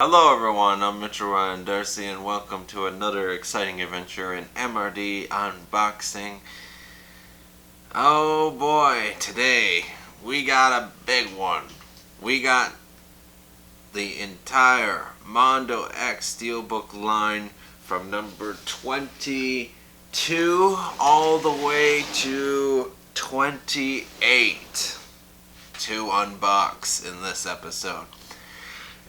Hello everyone, I'm Mitchell Ryan Darcy and welcome to another exciting adventure in MRD unboxing. Oh boy, today we got a big one. We got the entire Mondo X Steelbook line from number 22 all the way to 28 to unbox in this episode.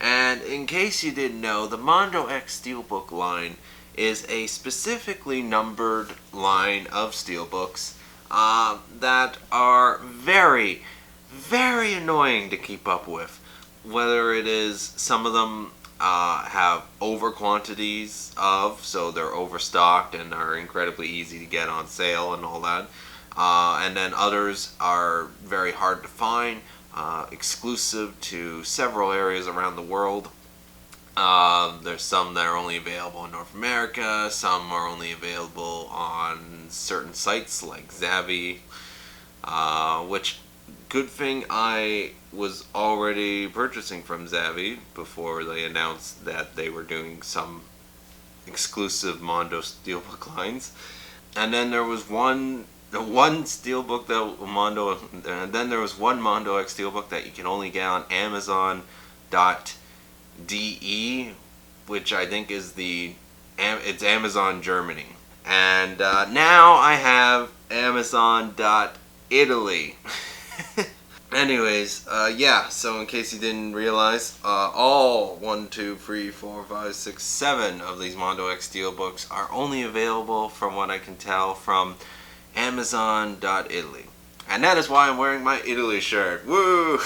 And in case you didn't know, the Mondo X Steelbook line is a specifically numbered line of steelbooks that are very, very annoying to keep up with. Whether it is some of them have over quantities of, so they're overstocked and are incredibly easy to get on sale and all that. And then others are very hard to find. Exclusive to several areas around the world. There's some that are only available in North America, some are only available on certain sites like Zavvi, which, good thing I was already purchasing from Zavvi before they announced that they were doing some exclusive Mondo Steelbook lines. And then there was one steelbook that Mondo, and then there was one Mondo X Steelbook that you can only get on Amazon.de, which I think is it's Amazon Germany, and now I have Amazon.Italy. Anyways, yeah, so in case you didn't realize, all 7 of these Mondo X Steelbooks are only available, from what I can tell, from Amazon.Italy. And that is why I'm wearing my Italy shirt. Woo!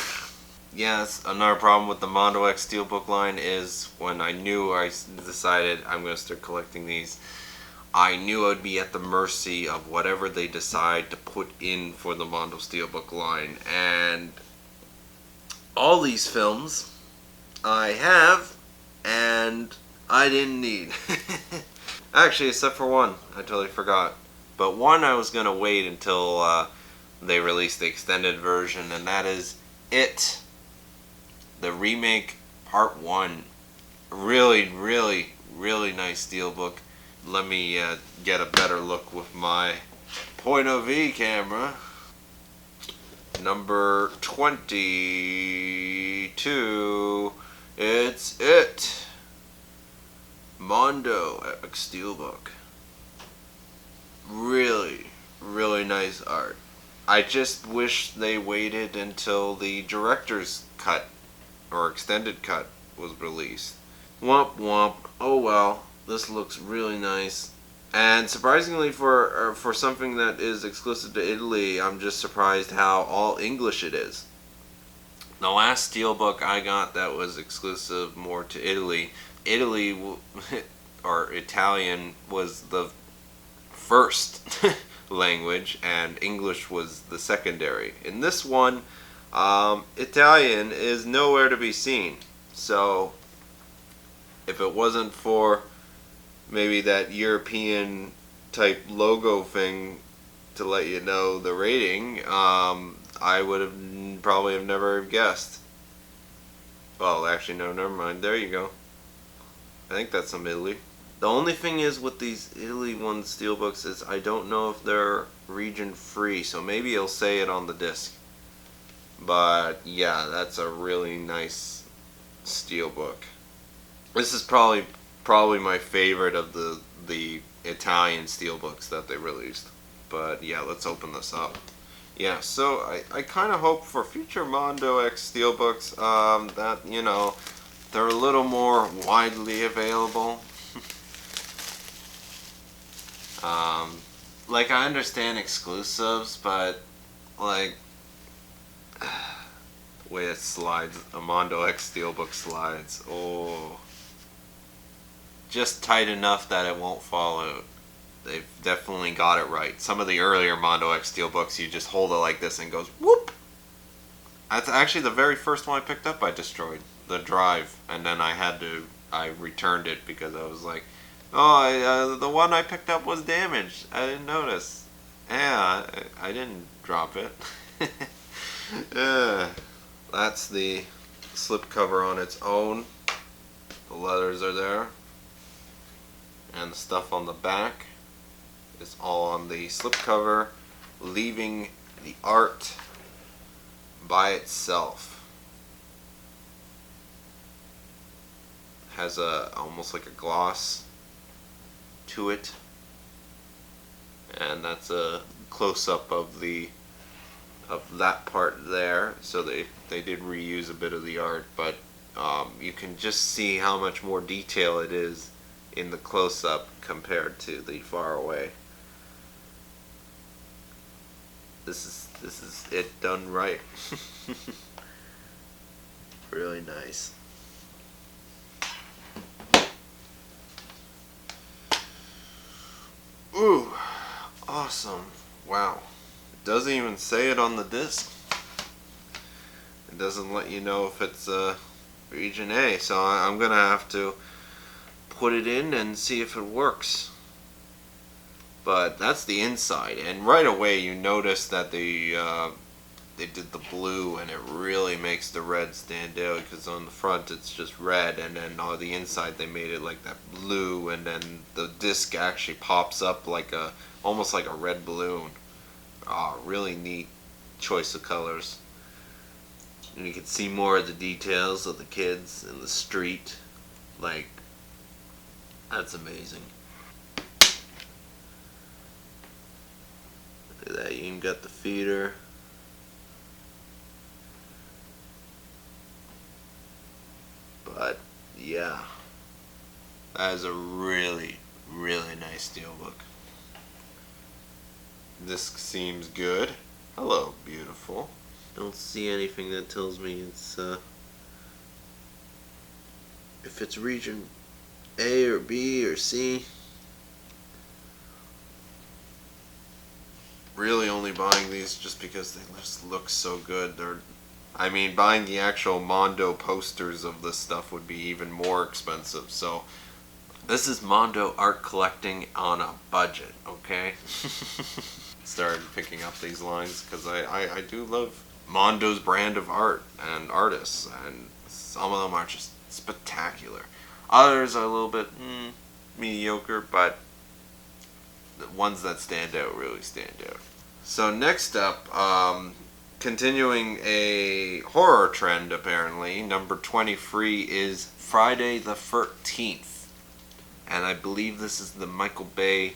Yes, another problem with the Mondo X Steelbook line is when I decided I'm going to start collecting these, I knew I'd be at the mercy of whatever they decide to put in for the Mondo Steelbook line. And all these films I have and I didn't need. Actually, except for one. I totally forgot. But one I was going to wait until they released the extended version, and that is It, the remake part 1. Really, really, really nice steelbook. Let me get a better look with my point of view camera. Number 22, it's It, Mondo X Steelbook. Really, really nice art. I just wish they waited until the director's cut or extended cut was released. Womp womp. Oh well, this looks really nice. And surprisingly, for something that is exclusive to Italy, I'm just surprised how all English it is. The last steelbook I got that was exclusive more to Italy, or Italian, was the first language and English was the secondary. In this one, Italian is nowhere to be seen. So if it wasn't for maybe that European type logo thing to let you know the rating, I would have probably never guessed. Well, actually no, never mind. There you go. I think that's some Italy. The only thing is with these Italy steelbooks is I don't know if they're region free, so maybe it'll say it on the disc. But yeah, that's a really nice steelbook. This is probably my favorite of the Italian steelbooks that they released. But yeah, let's open this up. Yeah, so I kind of hope for future Mondo X Steelbooks that, you know, they're a little more widely available. Like, I understand exclusives, but like the way it slides, a Mondo X Steelbook slides, oh, just tight enough that it won't fall out. They've definitely got it right. Some of the earlier Mondo X Steelbooks, you just hold it like this and it goes whoop. That's actually the very first one I picked up. I destroyed the drive, and then I returned it because I was like, oh, the one I picked up was damaged. I didn't notice. Yeah, I didn't drop it. That's the slip cover on its own. letters are there, and the stuff on the back is all on the slipcover, leaving the art by itself. Has almost like a gloss to it, and that's a close-up of that part there. So they did reuse a bit of the art, but you can just see how much more detail it is in the close-up compared to the far away. This is it done right. Really nice. Ooh, awesome. Wow. It doesn't even say it on the disc. It doesn't let you know if it's region A, so I'm gonna have to put it in and see if it works. But that's the inside, and right away you notice that they did the blue, and it really makes the red stand out, because on the front it's just red, and then on the inside they made it like that blue, and then the disc actually pops up like almost like a red balloon. Really neat choice of colors. And you can see more of the details of the kids in the street. Like, that's amazing. Look at that, you even got the feeder. But yeah, that is a really, really nice steelbook. This seems good. Hello, beautiful. Don't see anything that tells me it's if it's region A or B or C. Really only buying these just because they just look so good. I mean, buying the actual Mondo posters of this stuff would be even more expensive. So this is Mondo art collecting on a budget, okay? Started picking up these lines because I do love Mondo's brand of art and artists, and some of them are just spectacular. Others are a little bit mediocre, but the ones that stand out really stand out. So next up, continuing a horror trend apparently, number 23 is Friday the 13th. And I believe this is the Michael Bay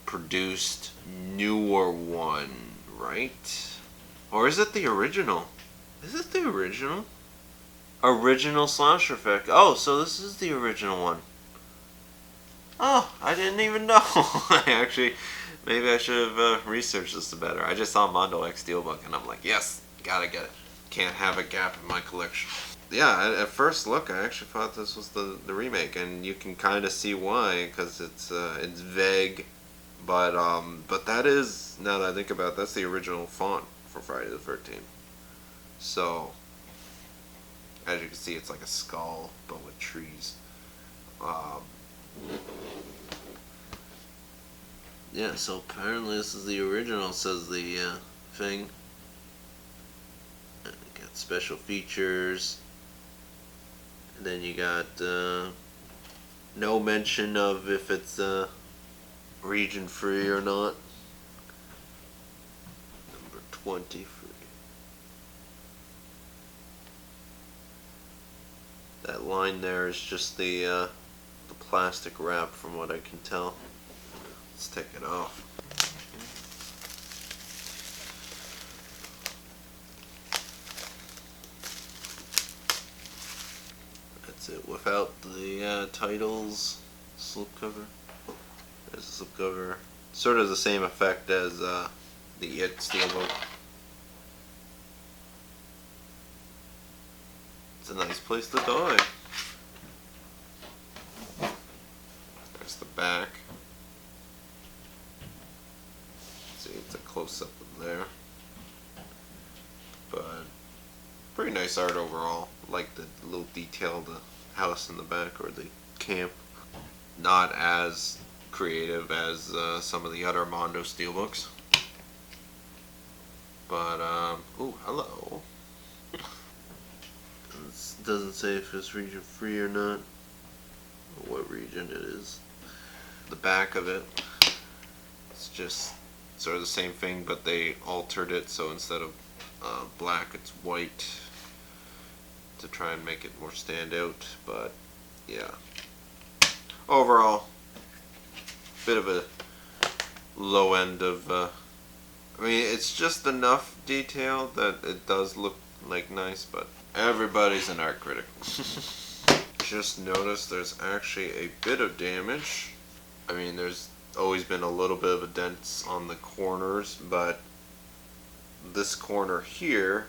produced newer one, right? Or is it the original? Is it the original? Original slasher effect. Oh, so this is the original one. Oh, I didn't even know. Actually, maybe I should have researched this better. I just saw Mondo X Steelbook and I'm like, yes, gotta get it. Can't have a gap in my collection. Yeah, at first look, I actually thought this was the remake, and you can kind of see why, because it's vague, but that is, now that I think about it, that's the original font for Friday the 13th. So, as you can see, it's like a skull, but with trees. Yeah, so apparently this is the original, says the thing. Got special features. And then you got no mention of if it's region free or not. Number 23. That line there is just the plastic wrap, from what I can tell. Let's take it off. That's it without the titles slipcover. There's a slipcover. Sort of the same effect as the It Steelbook. It's a nice place to die. There's the back. See, it's a close-up of there. But pretty nice art overall. Like the little detailed house in the back, or the camp. Not as creative as some of the other Mondo Steelbooks. But, ooh, hello. It doesn't say if it's region free or not. what region it is. The back of it, it's just sort of the same thing, but they altered it, so instead of black it's white to try and make it more stand out. But yeah, overall bit of a low end of I mean, it's just enough detail that it does look like nice, but everybody's an art critic. Just noticed there's actually a bit of damage. I mean, there's always been a little bit of a dents on the corners, but this corner here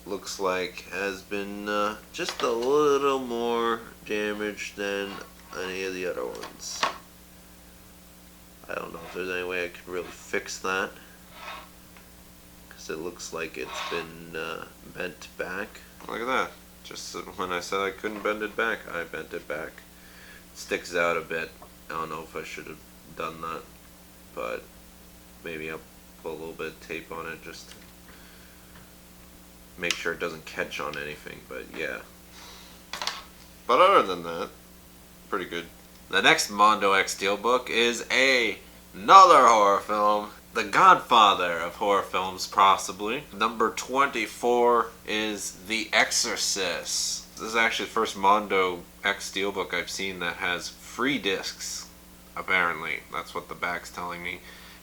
looks like has been just a little more damaged than any of the other ones. I don't know if there's any way I could really fix that, because it looks like it's been bent back. Look at that. Just when I said I couldn't bend it back, I bent it back. It sticks out a bit. I don't know if I should have done that, but maybe I'll put a little bit of tape on it just to make sure it doesn't catch on anything, but yeah. But other than that, pretty good. The next Mondo X Steelbook is another horror film. The godfather of horror films, possibly. Number 24 is The Exorcist. This is actually the first Mondo X Steelbook I've seen that has free discs, apparently. That's what the back's telling me.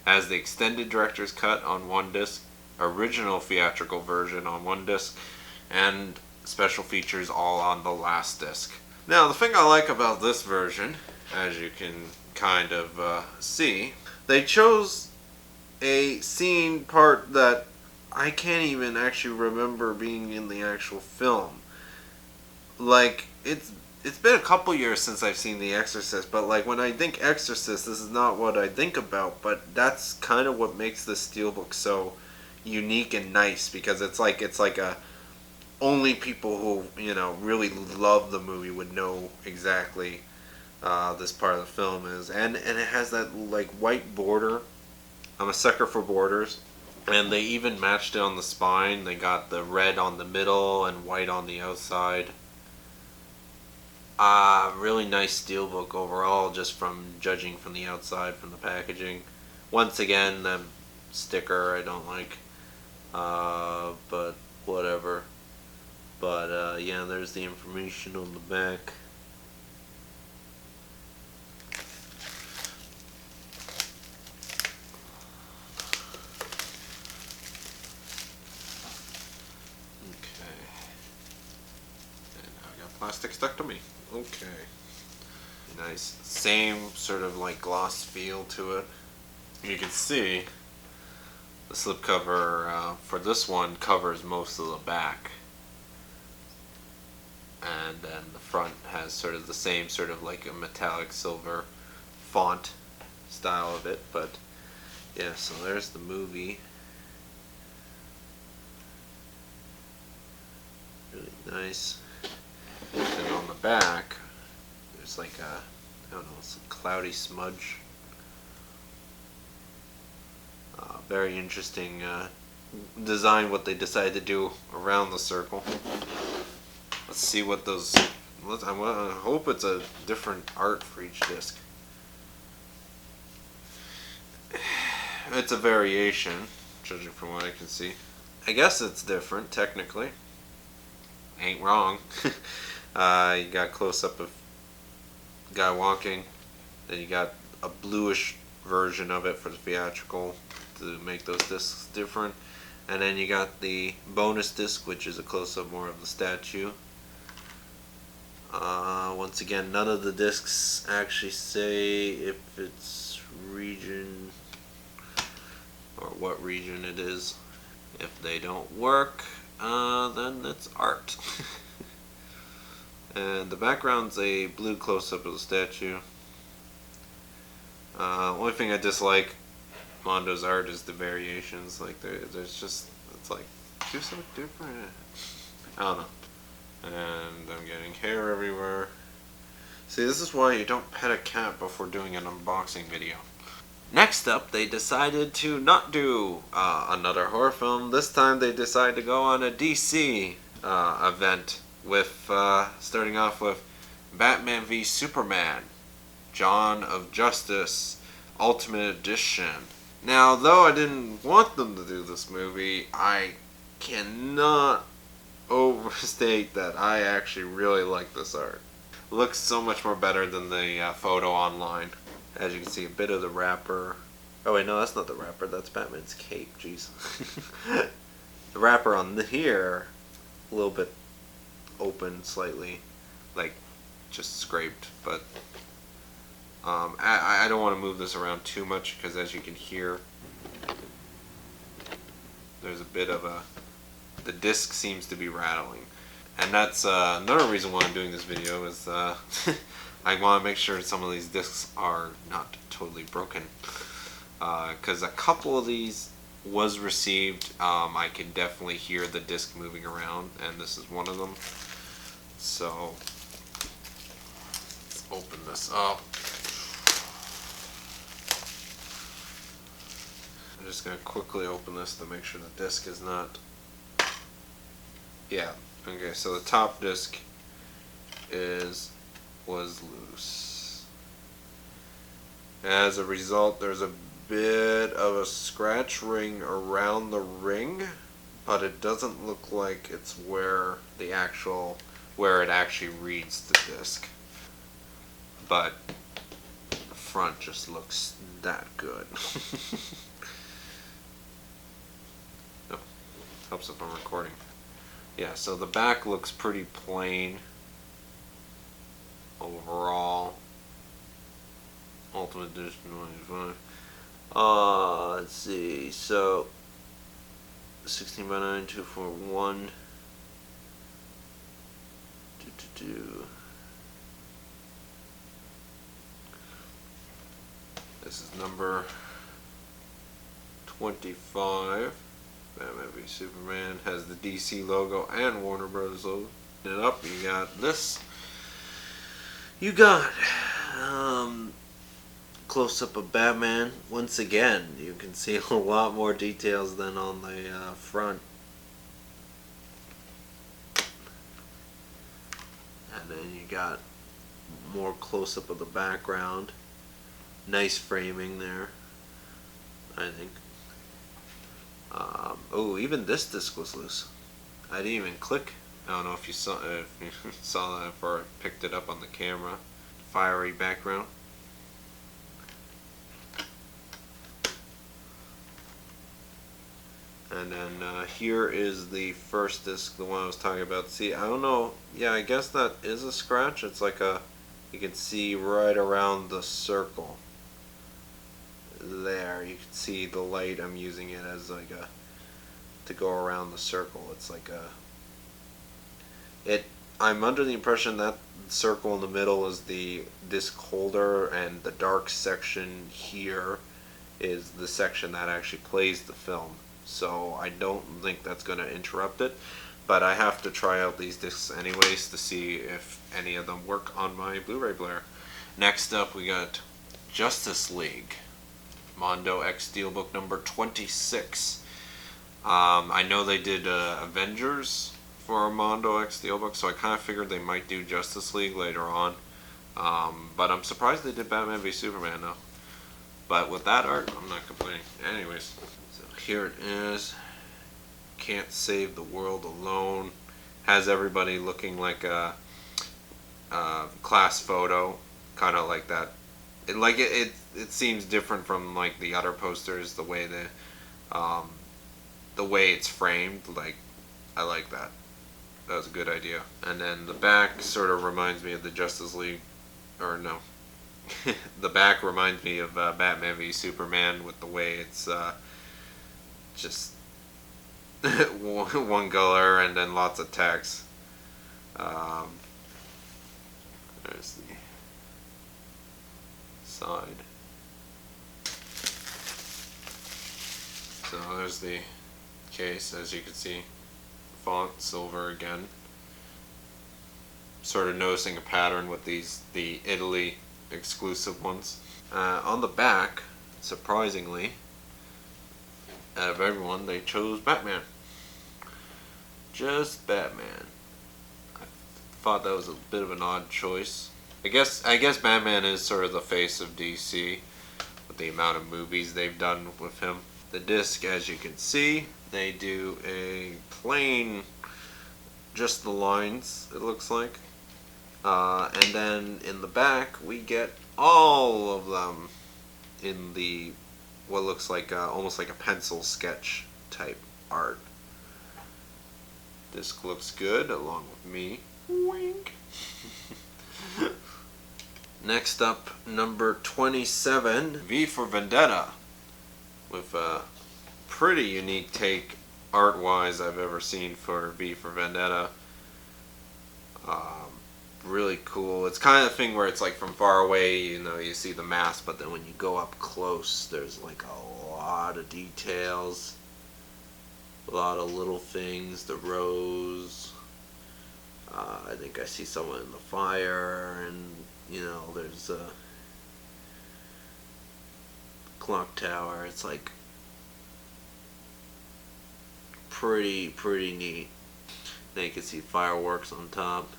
Has the extended director's cut on one disc, original theatrical version on one disc, and special features all on the last disc. Now, the thing I like about this version, as you can kind of see, they chose a scene part that I can't even actually remember being in the actual film. Like, it's been a couple years since I've seen The Exorcist, but like when I think Exorcist, this is not what I think about, but that's kind of what makes this Steelbook so unique and nice, because it's like a only people who, you know, really love the movie would know exactly this part of the film is, and it has that like white border. I'm a sucker for borders, and they even matched it on the spine. They got the red on the middle and white on the outside. Really nice steelbook overall, just from judging from the outside, from the packaging. Once again, the sticker I don't like, but whatever. But yeah, there's the information on the back. Plastic stuck to me. Okay. Nice. Same sort of like gloss feel to it. You can see the slipcover for this one covers most of the back. And then the front has sort of the same sort of like a metallic silver font style of it. But yeah, so there's the movie. Really nice. And on the back, there's like a, I don't know, it's a cloudy smudge. Very interesting design, what they decided to do around the circle. Let's see what those, I hope it's a different art for each disc. It's a variation, judging from what I can see. I guess it's different, technically. Ain't wrong. You got close-up of guy walking, then you got a bluish version of it for the theatrical to make those discs different, and then you got the bonus disc, which is a close-up more of the statue. Once again, none of the discs actually say if it's region or what region it is. If they don't work, then it's art. And the background's a blue close-up of the statue. Only thing I dislike Mondo's art is the variations. Like there's just, it's like, do something different. I don't know. And I'm getting hair everywhere. See, this is why you don't pet a cat before doing an unboxing video. Next up, they decided to not do another horror film. This time they decided to go on a DC event with, starting off with Batman v Superman, Dawn of Justice, Ultimate Edition. Now, though I didn't want them to do this movie, I cannot overstate that I actually really like this art. It looks so much more better than the photo online. As you can see, a bit of the wrapper. Oh wait, no, that's not the wrapper. That's Batman's cape. Jeez. The wrapper on here, a little bit open slightly, like just scraped. But I don't want to move this around too much because, as you can hear, there's a bit of the disc seems to be rattling. And that's another reason why I'm doing this video is I want to make sure some of these discs are not totally broken. Because a couple of these was received. I can definitely hear the disc moving around, and this is one of them. So let's open this up. I'm just going to quickly open this to make sure the disc is not... Yeah, okay, so the top disc was loose. As a result, there's a bit of a scratch ring around the ring, but it doesn't look like it's where it actually reads the disc. But the front just looks that good. Oh, helps if I'm recording. Yeah, so the back looks pretty plain overall. Ultimate Edition 95. Let's see, so 16 by 9, 241. This is number 25. Batman v Superman has the DC logo and Warner Bros. Logo. And up, you got this. You got close up of Batman. Once again, you can see a lot more details than on the front. And then you got more close up of the background. Nice framing there, I think. Oh, even this disc was loose. I didn't even click. I don't know if you saw that before I picked it up on the camera. Fiery background. And then here is the first disc, the one I was talking about. See, I don't know. Yeah, I guess that is a scratch. It's like you can see right around the circle. There, you can see the light. I'm using it as like to go around the circle. It's like I'm under the impression that circle in the middle is the disc holder, and the dark section here is the section that actually plays the film. So I don't think that's going to interrupt it, but I have to try out these discs anyways to see if any of them work on my Blu-ray player. Next up, we got Justice League, Mondo X Steelbook number 26. I know they did Avengers for Mondo X Steelbook, so I kind of figured they might do Justice League later on. But I'm surprised they did Batman v Superman though. But with that art, I'm not complaining. Anyways, so here it is. Can't save the world alone. Has everybody looking like a class photo, kind of like that. It seems different from like the other posters. The way it's framed, like I like that. That was a good idea. And then the back sort of reminds me of the Justice League, or no. The back reminds me of Batman v Superman with the way it's just one color and then lots of text. There's the side. So there's the case, as you can see. Font silver again. Sort of noticing a pattern with the Italy exclusive ones. On the back, surprisingly, out of everyone, they chose Batman. Just Batman. I thought that was a bit of an odd choice. I guess Batman is sort of the face of DC with the amount of movies they've done with him. The disc, as you can see, they do a plain, just the lines, it looks like. And then in the back, we get all of them in the, what looks like almost like a pencil sketch type art. Disc looks good, along with me. Wink. Next up, number 27, V for Vendetta, with a pretty unique take art-wise I've ever seen for V for Vendetta. Really cool. It's kind of a thing where it's like from far away, you know, you see the mask, but then when you go up close, there's like a lot of details, a lot of little things, the rose. I think I see someone in the fire, and you know, there's a clock tower. It's like pretty neat. Then you can see fireworks on top,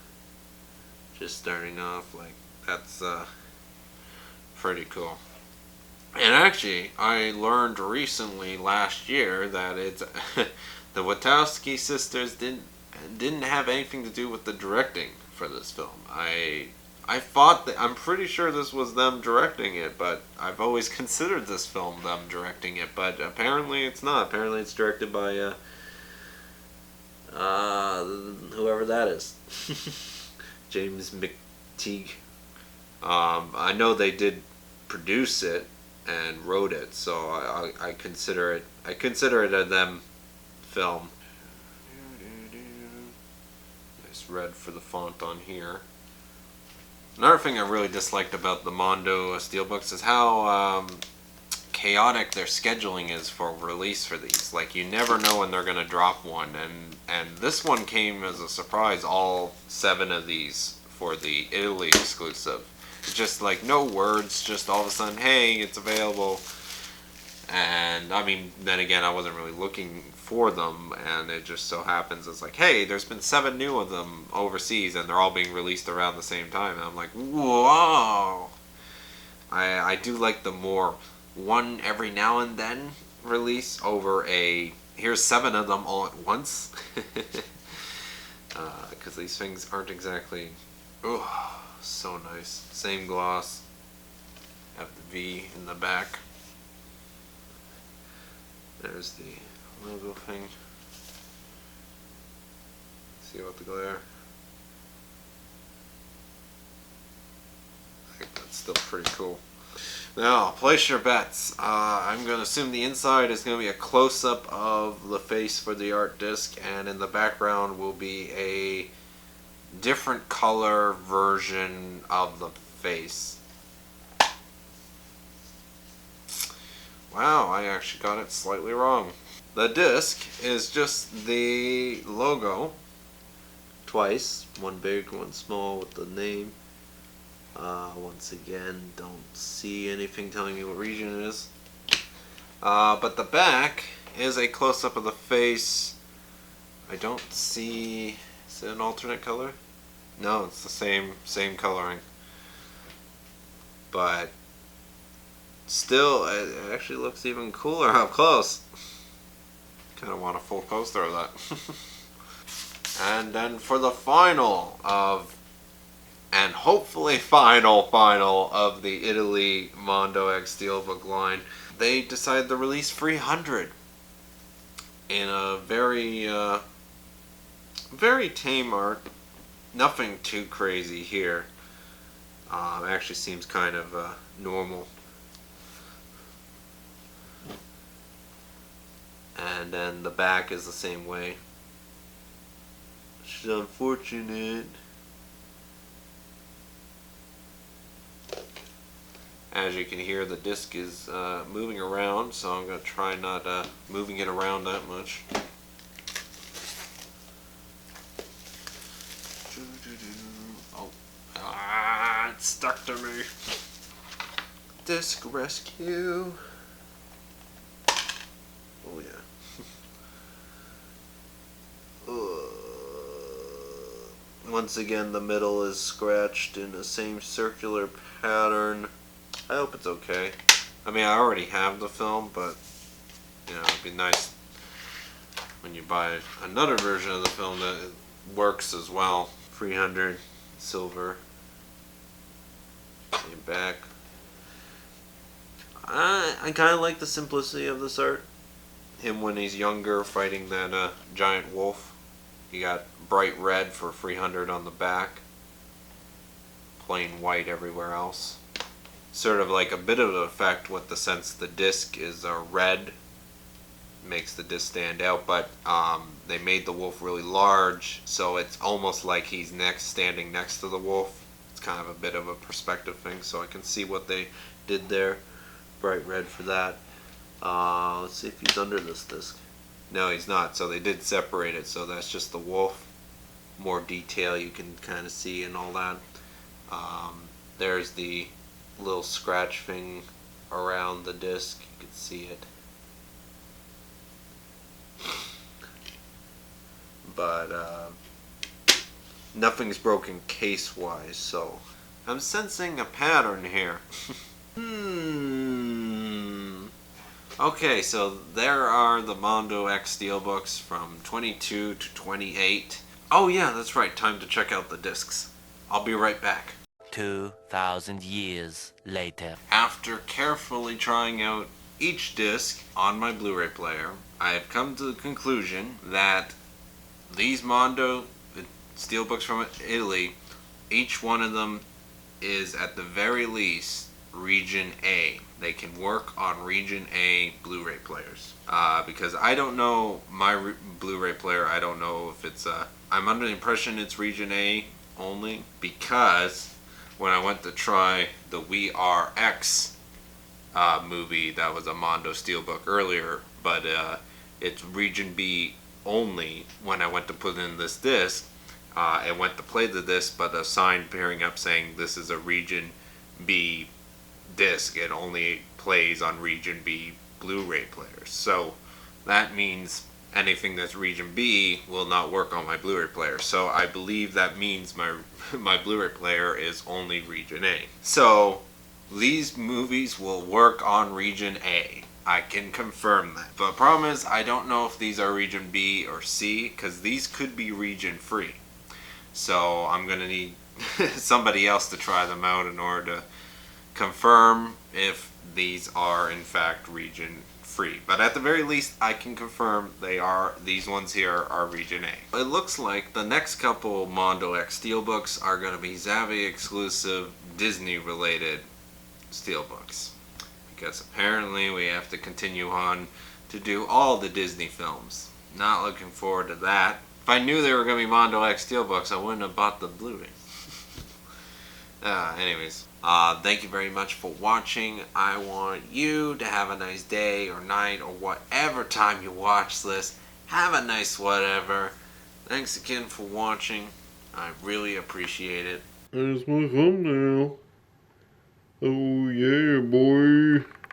just starting off. Like, that's pretty cool. And actually, I learned recently last year that it's the Wachowski sisters didn't have anything to do with the directing for this film. I thought that, I'm pretty sure this was them directing it, but I've always considered this film them directing it, but apparently it's not. Apparently it's directed by whoever that is. James McTeague. I know they did produce it and wrote it, so I consider it a them film. Nice red for the font on here. Another thing I really disliked about the Mondo Steelbooks is how chaotic their scheduling is for release for these. Like, you never know when they're going to drop one, and this one came as a surprise, all 7 of these for the Italy exclusive. Just like no words, just all of a sudden, hey, it's available. And I mean, then again, I wasn't really looking for them, and it just so happens it's like, hey, there's been 7 new of them overseas, and they're all being released around the same time. And I'm like, whoa! I do like the more one every now and then release over a here's 7 of them all at once. Because these things aren't exactly, oh, so nice. Same gloss. Have the V in the back. There's the logo thing. See about the glare? I think that's still pretty cool. Now, place your bets. I'm going to assume the inside is going to be a close-up of the face for the art disc, and in the background will be a different color version of the face. Wow, I actually got it slightly wrong. The disc is just the logo twice, one big, one small with the name. Once again, don't see anything telling me what region it is. But the back is a close-up of the face. I don't see, is it an alternate color? No, it's the same coloring. But still, it actually looks even cooler up close. Kind of want a full poster of that. And then for the final of, and hopefully final of the Italy Mondo X Steelbook line, they decided to release 300 in a very tame art. Nothing too crazy here. Actually seems kind of normal. And then the back is the same way. Which is unfortunate. As you can hear, the disc is moving around, so I'm going to try not moving it around that much. Oh, it's stuck to me. Disc rescue. Oh yeah. Once again, the middle is scratched in the same circular pattern. I hope it's okay. I mean, I already have the film, but you know, it'd be nice when you buy another version of the film that it works as well. 300 silver. Same back. I kind of like the simplicity of this art. Him when he's younger fighting that giant wolf. You got bright red for 300 on the back. Plain white everywhere else. Sort of like a bit of an effect with the sense the disc is red. Makes the disc stand out, but they made the wolf really large, so it's almost like he's standing next to the wolf. It's kind of a bit of a perspective thing, so I can see what they did there. Bright red for that. Let's see if he's under this disc. No, he's not, so they did separate it, so that's just the wolf. More detail you can kind of see and all that. There's the little scratch thing around the disc. You can see it. But nothing's broken case-wise, so I'm sensing a pattern here. Okay, so there are the Mondo X Steelbooks from 22 to 28. Oh yeah, that's right, time to check out the discs. I'll be right back. 2,000 years later. After carefully trying out each disc on my Blu-ray player, I have come to the conclusion that these Mondo Steelbooks from Italy, each one of them is at the very least Region A. They can work on Region A Blu-ray players. Because I don't know my Blu-ray player, I don't know if it's I'm under the impression it's Region A only, because when I went to try the We Are X movie, that was a Mondo Steelbook earlier, but it's Region B only. When I went to put in this disc, I went to play the disc, but a sign appearing up saying this is a Region B disc. It only plays on Region B Blu-ray players. So that means anything that's Region B will not work on my Blu-ray player. So I believe that means my Blu-ray player is only Region A. So these movies will work on Region A. I can confirm that. But the problem is I don't know if these are Region B or C, because these could be region free. So I'm going to need somebody else to try them out in order to confirm if these are in fact region free. But at the very least I can confirm these ones here are Region A. It looks like the next couple Mondo X Steelbooks are going to be Zavvi exclusive Disney related Steelbooks, because apparently we have to continue on to do all the Disney films. Not looking forward to that. If I knew they were going to be Mondo X Steelbooks, I wouldn't have bought the Blu-ray. Anyways, thank you very much for watching. I want you to have a nice day or night or whatever time you watch this. Have a nice whatever. Thanks again for watching. I really appreciate it. There's my thumbnail. Oh yeah, boy.